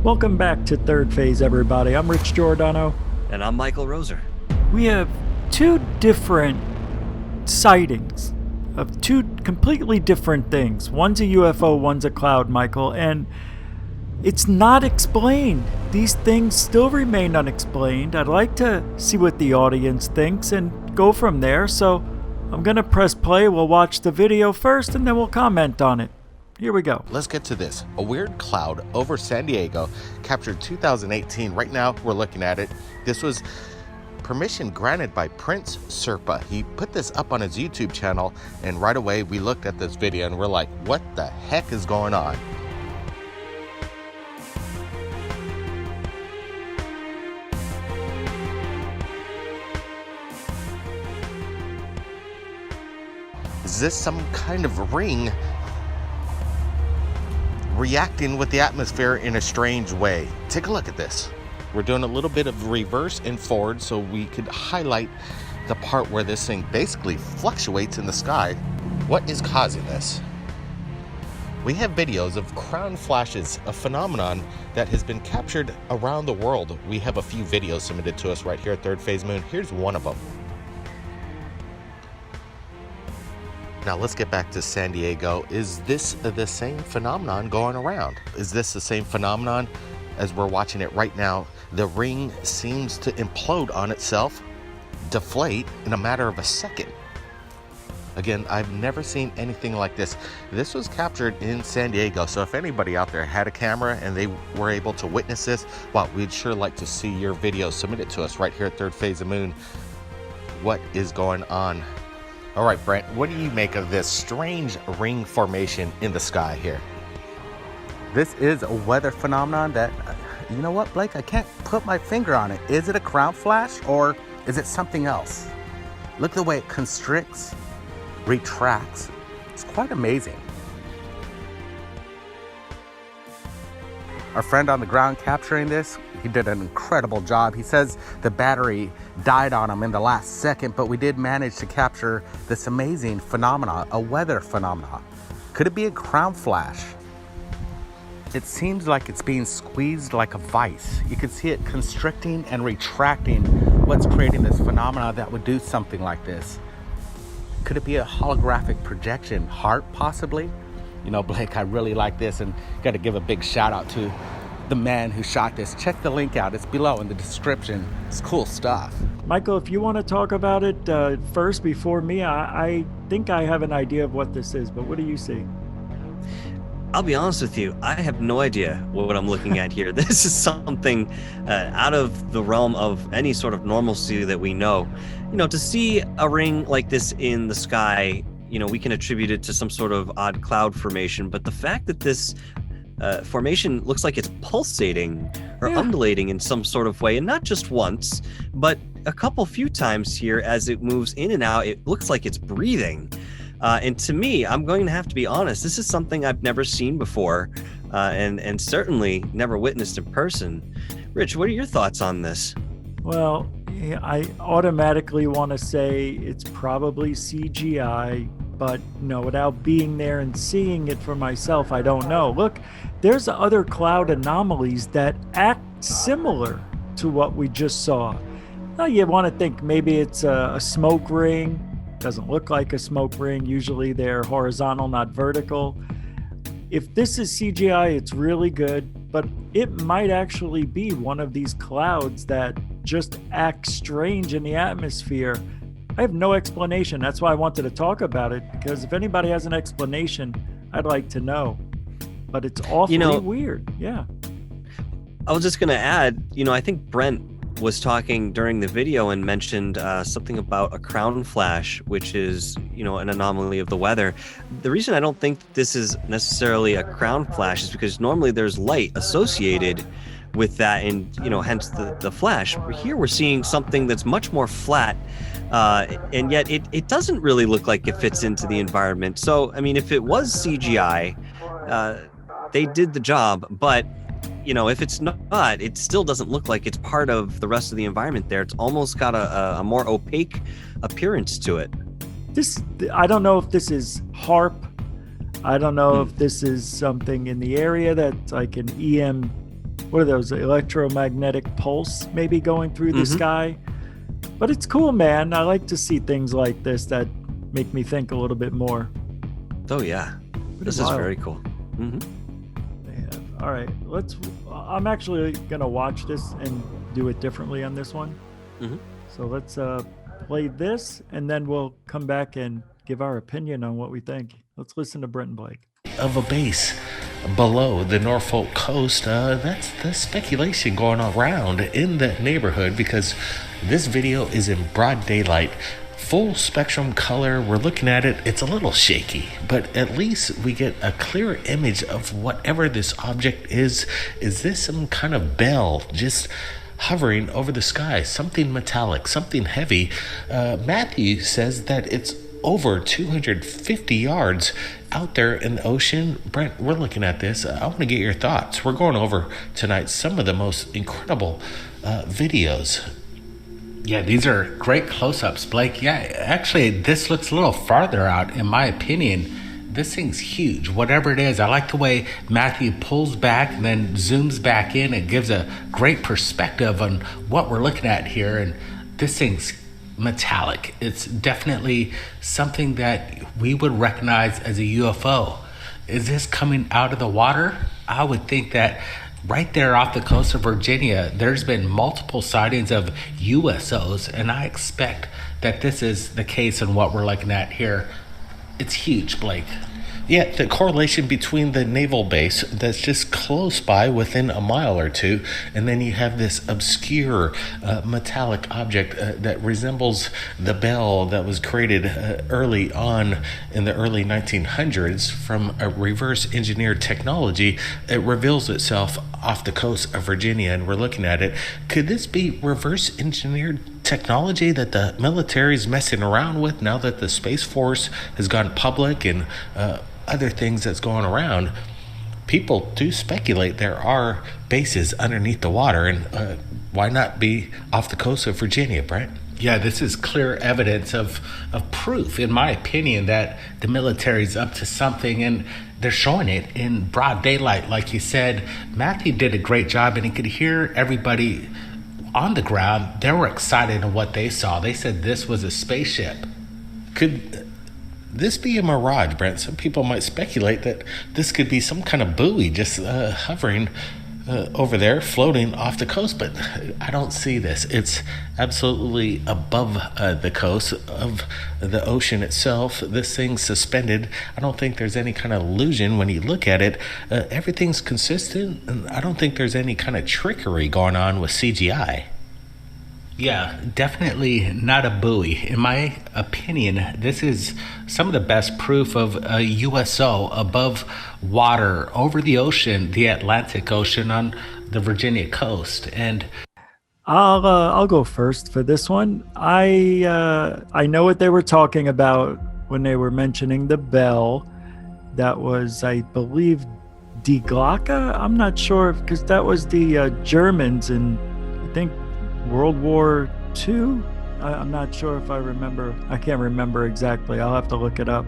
Welcome back to Third Phase, everybody. I'm Rich Giordano. And I'm Michael Roser. We have two different sightings of two completely different things. One's a UFO, one's a cloud, Michael, and it's not explained. These things still remain unexplained. I'd like to see what the audience thinks and go from there, so I'm going to press play. We'll watch the video first, and then we'll comment on it. Here we go. Let's get to this. A weird cloud over San Diego, captured 2018. Right now, we're looking at it. This was permission granted by Prince Serpa. He put this up on his YouTube channel, and right away we looked at this video and we're like, what the heck is going on? Is this some kind of ring reacting with the atmosphere in a strange way? Take a look at this. We're doing a little bit of reverse and forward so we could highlight the part where this thing basically fluctuates in the sky. What is causing this? We have videos of crown flashes, a phenomenon that has been captured around the world. We have a few videos submitted to us right here at Third Phase Moon. Here's one of them. Now let's get back to San Diego. Is this the same phenomenon going around? Is this the same phenomenon as we're watching it right now? The ring seems to implode on itself, deflate in a matter of a second. Again, I've never seen anything like this. This was captured in San Diego, so if anybody out there had a camera and they were able to witness this, well, we'd sure like to see your video submitted to us right here at Third Phase of Moon. What is going on? All right, Brent, what do you make of this strange ring formation in the sky here? This is a weather phenomenon that, you know what, Blake? I can't put my finger on it. Is it a crown flash or is it something else? Look at the way it constricts, retracts. It's quite amazing. Our friend on the ground capturing this, he did an incredible job. He says the battery died on him in the last second, but we did manage to capture this amazing phenomenon, a weather phenomenon. Could it be a crown flash? It seems like it's being squeezed like a vice. You can see it constricting and retracting. What's creating this phenomenon that would do something like this? Could it be a holographic projection? HARP, possibly? You know, Blake, I really like this, and got to give a big shout out to the man who shot this. Check the link out. It's below in the description. It's cool stuff. Michael, if you want to talk about it first before me, I think I have an idea of what this is, but what do you see? I'll be honest with you, I have no idea what I'm looking at here. This is something out of the realm of any sort of normalcy that we know. You know, to see a ring like this in the sky, you know, we can attribute it to some sort of odd cloud formation, but the fact that this formation looks like it's pulsating or undulating in some sort of way, and not just once, but a few times here as it moves in and out, it looks like it's breathing. And to me, I'm going to have to be honest, this is something I've never seen before, and certainly never witnessed in person. Rich, what are your thoughts on this? Well, I automatically want to say it's probably CGI, but no, without being there and seeing it for myself, I don't know. Look, there's other cloud anomalies that act similar to what we just saw. Now you want to think maybe it's a smoke ring. Doesn't look like a smoke ring. Usually they're horizontal, not vertical. If this is CGI, it's really good, but it might actually be one of these clouds that just act strange in the atmosphere. I have no explanation. That's why I wanted to talk about it, because if anybody has an explanation, I'd like to know. But it's awfully weird. Yeah. I was just going to add, I think Brent was talking during the video and mentioned something about a crown flash, which is, an anomaly of the weather. The reason I don't think this is necessarily a crown flash is because normally there's light associated with that, and hence the flash. Here we're seeing something that's much more flat, and yet it doesn't really look like it fits into the environment. So I mean, if it was CGI, they did the job, but if it's not, it still doesn't look like it's part of the rest of the environment there. It's almost got a more opaque appearance to it. I don't know if this is HARP. I don't know if this is something in the area that's like an what are those, electromagnetic pulse maybe going through the sky. But it's cool, man. I like to see things like this that make me think a little bit more. Oh yeah, this is very cool. All right, I'm actually gonna watch this and do it differently on this one. So let's play this, and then we'll come back and give our opinion on what we think. Let's listen to Brent and Blake. Of a base below the Norfolk coast, that's the speculation going around in that neighborhood, because this video is in broad daylight, full spectrum color. We're looking at it, it's a little shaky, but at least we get a clear image of whatever this object is. Is this some kind of bell just hovering over the sky, something metallic, something heavy? Matthew says that it's over 250 yards out there in the ocean. Brent, we're looking at this. I want to get your thoughts. We're going over tonight some of the most incredible videos. Yeah, these are great close-ups, Blake. Yeah, actually, this looks a little farther out, in my opinion. This thing's huge, whatever it is. I like the way Matthew pulls back and then zooms back in. It gives a great perspective on what we're looking at here. And this thing's metallic. It's definitely something that we would recognize as a UFO. Is this coming out of the water? I would think that right there off the coast of Virginia, there's been multiple sightings of USOs, and I expect that this is the case in what we're looking at here. It's huge, Blake. Yeah, the correlation between the naval base that's just close by within a mile or two, and then you have this obscure metallic object that resembles the bell that was created early on in the early 1900s from a reverse engineered technology. It reveals itself off the coast of Virginia, and we're looking at it. Could this be reverse engineered technology that the military's messing around with now that the Space Force has gone public, and other things that's going around? People do speculate there are bases underneath the water, and why not be off the coast of Virginia, Brent? Yeah, this is clear evidence of proof, in my opinion, that the military's up to something, and they're showing it in broad daylight. Like you said, Matthew did a great job, and he could hear everybody on the ground. They were excited in what they saw. They said this was a spaceship. Could this be a mirage, Brent? Some people might speculate that this could be some kind of buoy just hovering over there, floating off the coast, but I don't see this. It's absolutely above the coast of the ocean itself. This thing's suspended. I don't think there's any kind of illusion when you look at it. Everything's consistent, and I don't think there's any kind of trickery going on with CGI. Yeah, definitely not a buoy. In my opinion, this is some of the best proof of a USO above water over the ocean, the Atlantic Ocean on the Virginia coast. And I'll go first for this one. I know what they were talking about when they were mentioning the bell. That was, I believe, Die Glocke. I'm not sure, because that was the Germans in, I think, World War II. I'm not sure if I remember. I can't remember exactly. I'll have to look it up.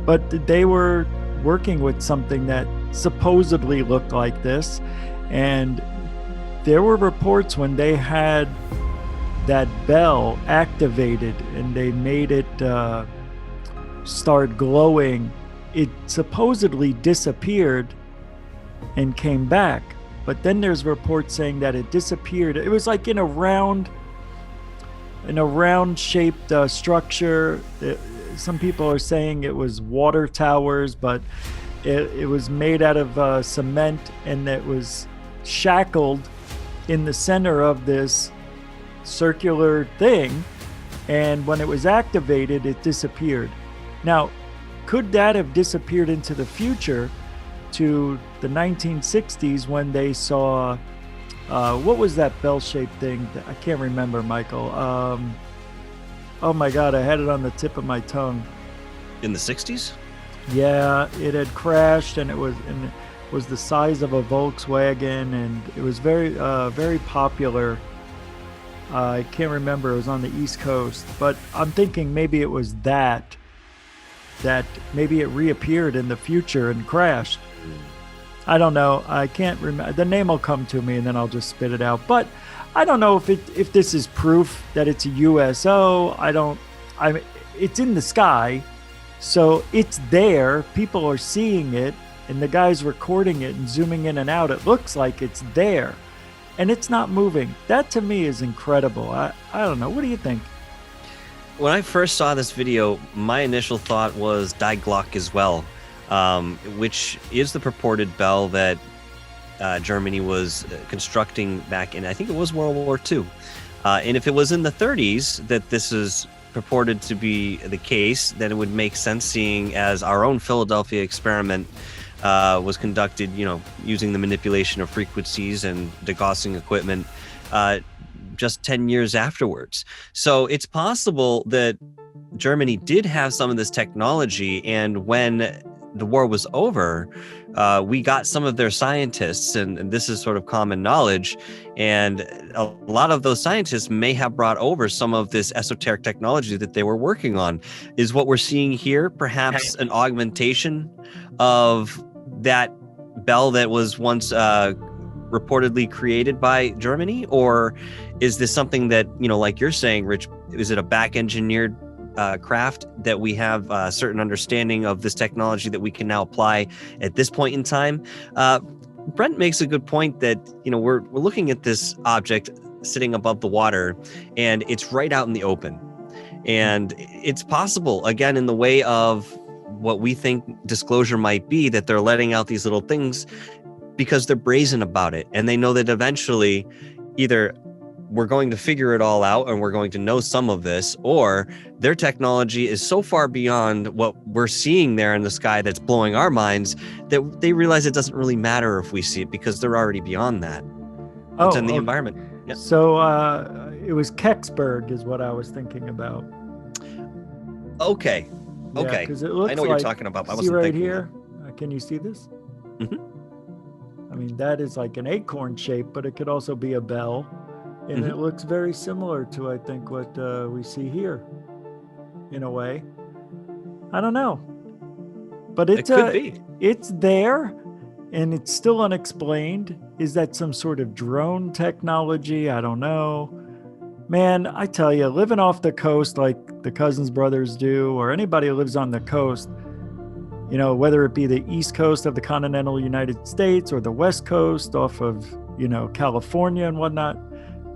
But they were working with something that supposedly looked like this. And there were reports when they had that bell activated and they made it start glowing. It supposedly disappeared and came back. But then there's reports saying that it disappeared. It was like in a round shaped structure. Some people are saying it was water towers, but it was made out of cement, and it was shackled in the center of this circular thing. And when it was activated, it disappeared. Now, could that have disappeared into the future to the 1960s when they saw what was that bell-shaped thing? I can't remember, Michael. Oh my God, I had it on the tip of my tongue. In the 60s? Yeah, it had crashed, and it was the size of a Volkswagen, and it was very popular. I can't remember. It was on the East Coast, but I'm thinking maybe it was that maybe it reappeared in the future and crashed. I don't know. I can't remember. The name will come to me and then I'll just spit it out. But I don't know if this is proof that it's a USO. It's in the sky. So it's there. People are seeing it, and the guy's recording it and zooming in and out. It looks like it's there, and it's not moving. That to me is incredible. I don't know. What do you think? When I first saw this video, my initial thought was Die Glock as well, which is the purported bell that Germany was constructing back in, I think it was World War II. And if it was in the 30s that this is purported to be the case, then it would make sense, seeing as our own Philadelphia experiment was conducted, using the manipulation of frequencies and degaussing equipment just 10 years afterwards. So it's possible that Germany did have some of this technology, and when the war was over, we got some of their scientists, and this is sort of common knowledge, and a lot of those scientists may have brought over some of this esoteric technology that they were working on. Is what we're seeing here perhaps an augmentation of that bell that was once reportedly created by Germany? Or is this something that, like you're saying, Rich, is it a back engineered craft that we have a certain understanding of this technology that we can now apply at this point in time? Brent makes a good point that, we're looking at this object sitting above the water, and it's right out in the open. And it's possible, again, in the way of what we think disclosure might be, that they're letting out these little things because they're brazen about it. And they know that eventually either we're going to figure it all out and we're going to know some of this, or their technology is so far beyond what we're seeing there in the sky that's blowing our minds that they realize it doesn't really matter if we see it because they're already beyond that. It's in the environment. Yep. So it was Kecksburg is what I was thinking about. Okay. Yeah, okay. Because it looks I know what you're talking about. I see wasn't right thinking here? Can you see this? Mhm. I mean, that is like an acorn shape, but it could also be a bell. And it looks very similar to, I think, what we see here, in a way. I don't know, but it could be. It's there, and it's still unexplained. Is that some sort of drone technology? I don't know. Man, I tell you, living off the coast like the Cousins brothers do, or anybody who lives on the coast, whether it be the east coast of the continental United States or the west coast off of, California and whatnot,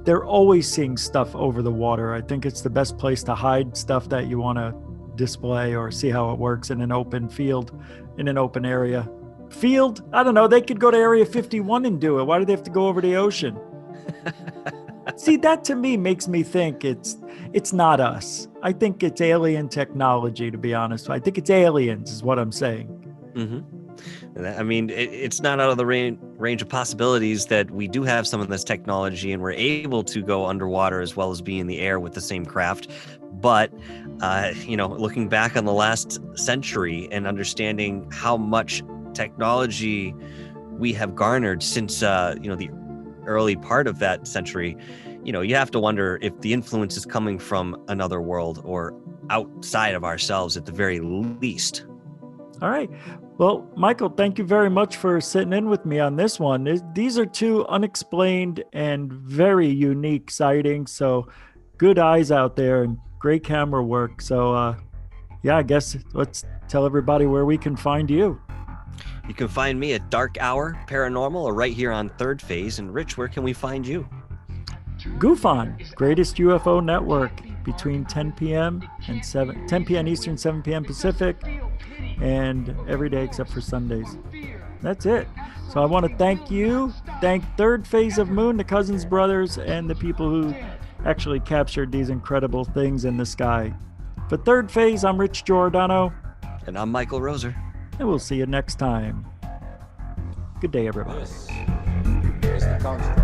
they're always seeing stuff over the water. I think it's the best place to hide stuff that you want to display or see how it works in an open field, in an open area. Field? I don't know. They could go to Area 51 and do it. Why do they have to go over the ocean? See, that to me makes me think it's not us. I think it's alien technology, to be honest. I think it's aliens is what I'm saying. Mm-hmm. I mean, it's not out of the range of possibilities that we do have some of this technology and we're able to go underwater as well as be in the air with the same craft. But, looking back on the last century and understanding how much technology we have garnered since, the early part of that century, you have to wonder if the influence is coming from another world or outside of ourselves at the very least. All right. Well, Michael, thank you very much for sitting in with me on this one. These are two unexplained and very unique sightings. So good eyes out there and great camera work. So, I guess let's tell everybody where we can find you. You can find me at Dark Hour Paranormal or right here on Third Phase. And Rich, where can we find you? GUFON, Greatest UFO Network, between 10 p.m. and 10 p.m. Eastern, 7 p.m. Pacific, and every day except for Sundays. That's it. So I want to thank Third Phase of Moon, the Cousins brothers, and the people who actually captured these incredible things in the sky. For Third Phase, I'm Rich Giordano. And I'm Michael Roser. And we'll see you next time. Good day, everybody. This is the construct.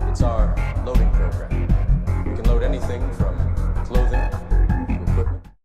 It's our loading program. We can load anything from